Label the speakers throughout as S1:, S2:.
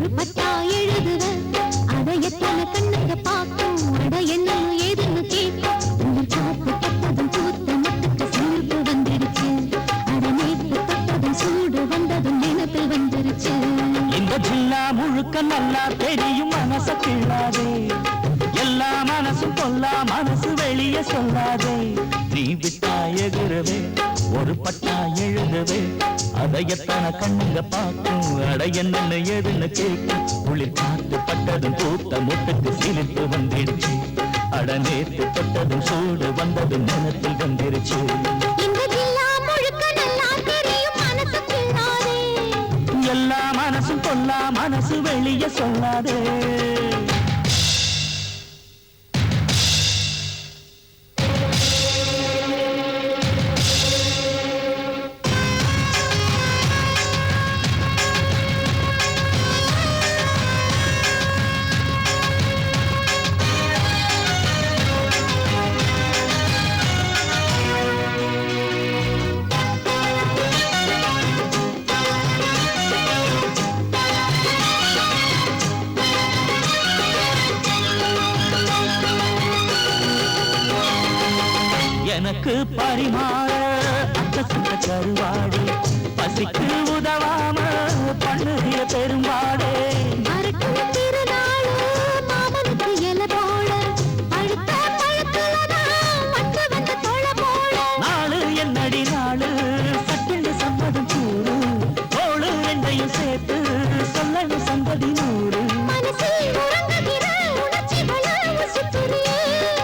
S1: ஒரு பட்டா எழுதுவ அதை எத்தனை கண்ணுக்கு பார்க்கும் அட என்ன ஏதுன்னு கேட்கும் உங்கள் காப்பு பட்டதும் பூத்த மட்டுக்கு சிரிப்பு வந்துருச்சு அட நேற்று தொட்டதும் சூடு வந்ததும் நினைப்பில் வந்துருச்சு
S2: இந்த ஜில்லா முழுக்க நல்லா தெரியும் மனச கிள்ளாதே எல்லா மனசும் கொல்லா மனசு வெளியே சொல்லாதே நீ விட்டா எகுறவே ஒரு பட்டா எழுதவே அதை எத்தனை கண்ணுங்க பார்க்கும் அட என்ன ஏதுன்னு கேட்கும் குளிர் காத்து பட்டதும் பூத்த முட்டுக்கு சிரிப்பு வந்துடுச்சு அட நேற்று தொட்டதும் சூடு வந்ததும் நினைப்பில் வந்துருச்சு எல்லா மனசும் கொல்லா மனசு வெளியே சொல்லாதே எனக்கு பரிமாற அக்கசுத்த கருவாடு பசிக்கு உதவாம பண்ணுகிற பெரும்பாடே நாளு என்னடி நாளு சட்டென்று சம்மதம் கூறு தோளு ரெண்டையும் சேர்த்து சொல்லணும் சந்ததி நூறு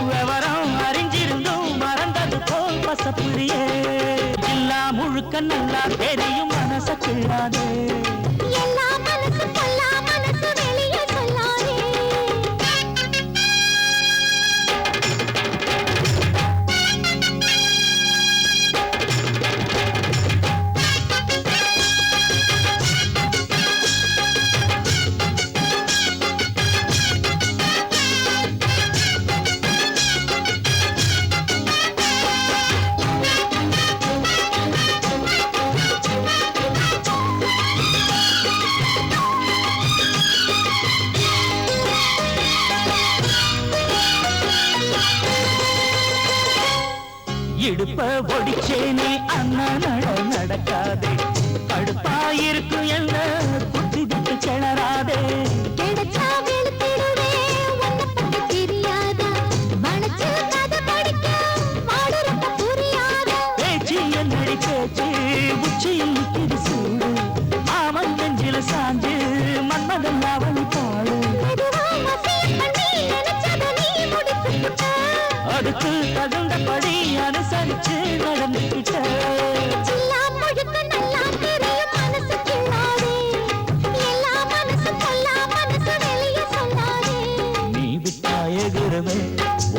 S2: விவரம் அறிஞ்சிருந்தும் மறந்தது போல் பசப்புரியே எல்லா முழுக்க நல்லா தெரியும் மனச கிள்ளாதே இடுப்ப ஒடிச்சேனே அண்ணா நடக்காதே கடுப்பாயிருக்கும் என்ன குத்தி விட்டு கிளறாதே பேச்சு என்னடி பேச்சு உச்சியில் நிற்கிது சூடு மாமன் நெஞ்சில சாஞ்சு மன்மதன் அவனி பாடு அதுக்கு தகுந்தபடி அனுசரிச்சு நடந்துக்கிட்ட நீ விட்டா எகுறவே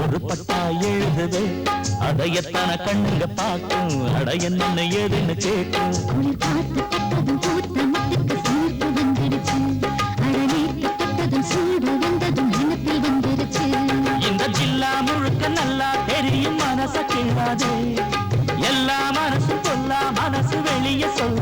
S2: ஒரு பட்டா எழுதுவே அதை எத்தனை கண்ணுங்க பார்க்கும் அட என்ன ஏதுன்னு கேட்கும் இந்த ஜில்லா முழுக்க நல்லா தெரியும் மனச கிள்ளாதே எல்லா மனசும் கொல்லா மனசு வெளியே சொல்ல